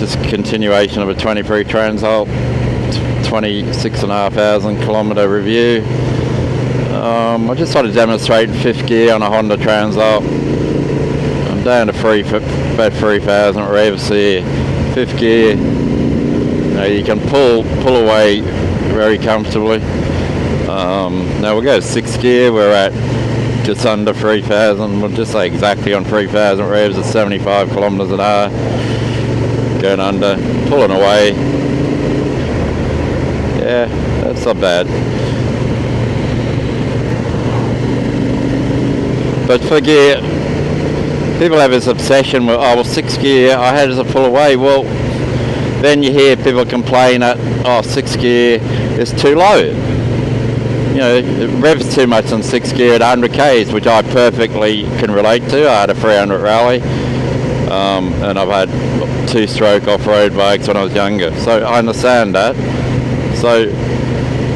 just continuation of a 23 Transalp, 26,500 kilometre review. I just sort of demonstrated 5th gear on a Honda Transalp. I'm down to about 3,000 revs here. 5th gear, you can pull away very comfortably. Now we'll go 6th gear. We're at just under 3,000. We'll just say exactly on 3,000 revs at 75 kilometres an hour. Going under, pulling away. Yeah, that's not bad. But for gear, people have this obsession with, oh well, 6th gear, I had to pull away. Well, then you hear people complain that, oh, 6th gear is too low. You know, it revs too much on 6th gear at 100 k's, which I perfectly can relate to. I had a 300 rally, and I've had 2-stroke off-road bikes when I was younger, so I understand that. So,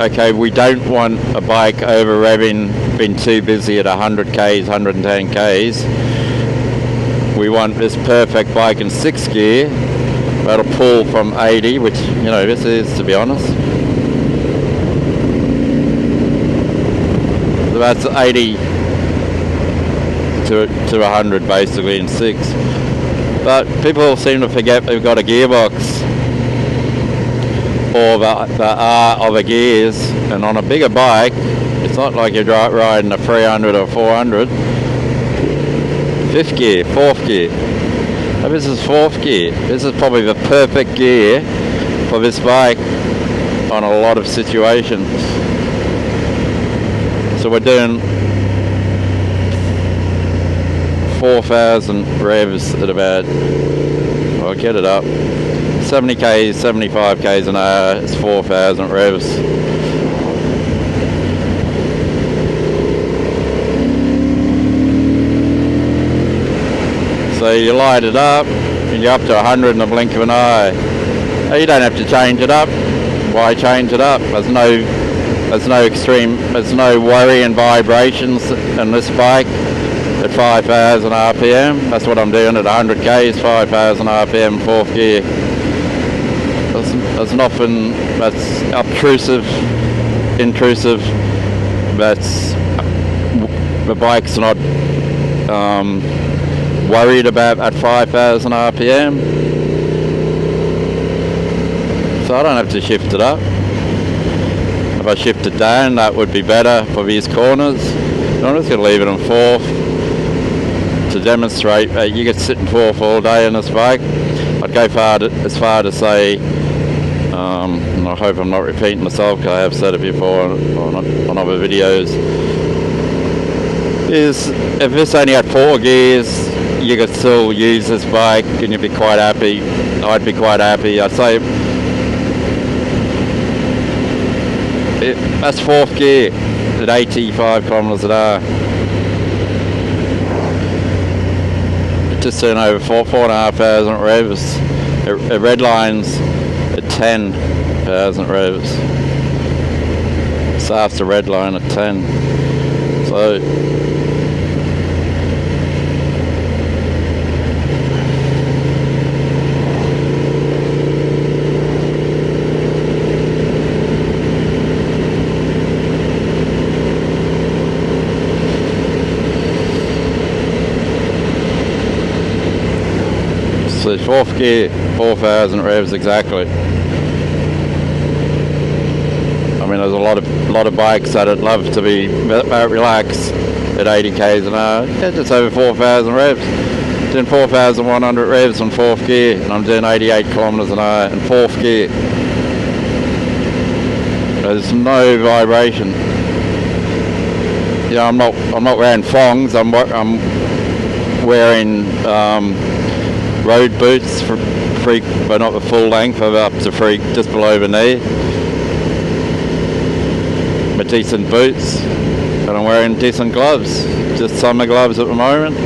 okay, we don't want a bike over revving, being too busy at 100 k's, 110 k's. We want this perfect bike in 6th gear that'll pull from 80, which, you know, this is, to be honest. So that's 80 to 100 basically in 6. But people seem to forget they've got a gearbox or the R of the gears, and on a bigger bike, it's not like you're riding a 300 or 400. 5th gear, 4th gear. Now this is 4th gear. This is probably the perfect gear for this bike on a lot of situations. So we're doing 4,000 revs at about, I'll get it up, 70 k's, 75 k's an hour, it's 4,000 revs. So you light it up and you're up to 100 in the blink of an eye. Now you don't have to change it up. Why change it up? There's no worry and vibrations in this bike at 5,000 RPM. That's what I'm doing at 100 k's, 5,000 RPM, 4th gear. There's nothing that's obtrusive, intrusive. That's the bike's not worried about at 5,000 RPM. So I don't have to shift it up. If I shift it down, that would be better for these corners. I'm just going to leave it in 4th to demonstrate that you could sit in 4th all day on this bike. I'd go as far to say, and I hope I'm not repeating myself because I have said it before on other videos, is if this only had 4 gears, you could still use this bike and you'd be quite happy. I'd be quite happy. I'd say that's 4th gear at 85 kilometers an hour. Just turn over 4,500 revs. It red lines at 10,000 revs. Starts the red line at 10. So So 4th gear, 4,000 revs exactly. I mean, there's a lot of bikes that I'd love to be relaxed at 80 k's an hour. Yeah, just over 4,000 revs. Doing 4,100 revs on 4th gear, and I'm doing 88 kilometers an hour in 4th gear. There's no vibration. Yeah, I'm not wearing thongs. I'm wearing road boots for free, but not the full length, of up to free, just below the knee. But decent boots, and I'm wearing decent gloves, just summer gloves at the moment.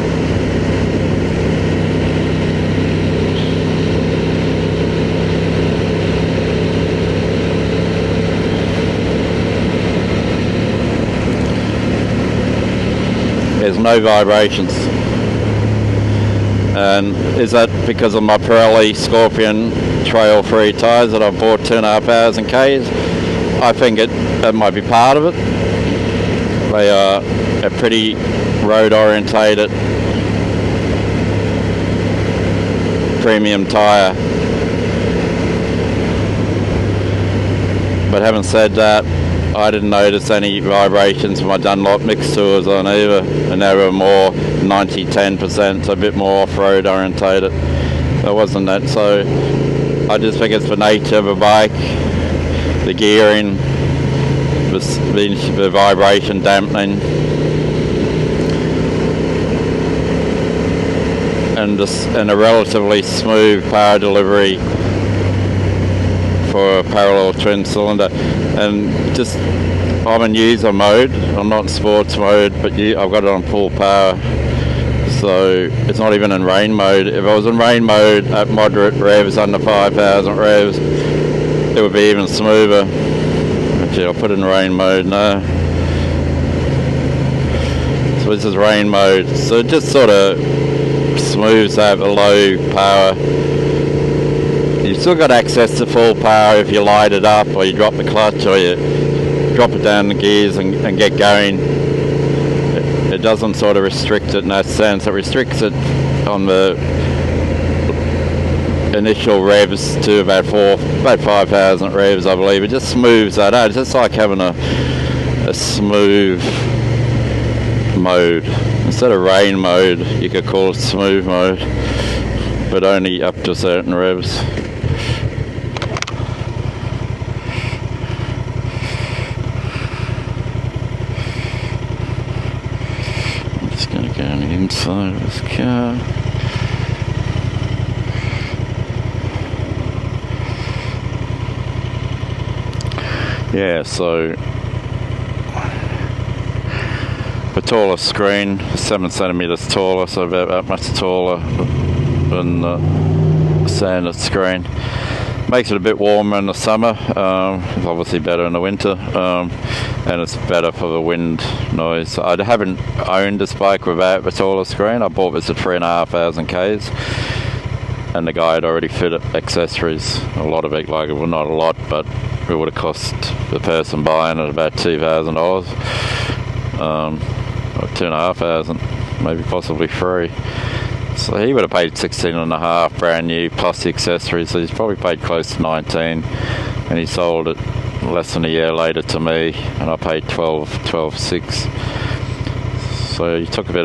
There's no vibrations. And is that because of my Pirelli Scorpion Trail 3 tyres that I've bought 2,500 Ks? I think that might be part of it. They are a pretty road orientated premium tyre. But having said that, I didn't notice any vibrations from my Dunlop mixed tours on either, and they were more 90-10%, so a bit more off-road orientated. There wasn't that, so I just think it's the nature of a bike, the gearing, the vibration dampening, and a relatively smooth power delivery for a parallel twin cylinder. And just, I'm in user mode, I'm not in sports mode, but I've got it on full power, so it's not even in rain mode. If I was in rain mode at moderate revs, under 5,000 revs, it would be even smoother. Actually, I'll put it in rain mode now. So this is rain mode, so it just sort of smooths out the low power. You've still got access to full power if you light it up, or you drop the clutch, or you drop it down the gears and get going. It doesn't sort of restrict it in that sense. It restricts it on the initial revs to about 5,000 revs, I believe. It just smooths that out. It's just like having a smooth mode. Instead of rain mode, you could call it smooth mode, but only up to certain revs. I'm just going to go on the inside of this car. Yeah, so the taller screen, 7 centimeters taller, so about that much taller than the standard screen. Makes it a bit warmer in the summer, it's obviously better in the winter, and it's better for the wind noise. I haven't owned this bike without the taller screen. I bought this at 3,500 Ks, and the guy had already fitted accessories, a lot of it, like, well, not a lot, but it would have cost the person buying it about $2,000, or 2,500, maybe possibly free. So he would have paid 16.5 brand new plus the accessories, so he's probably paid close to 19, and he sold it less than a year later to me, and I paid 12.6. So he took a bit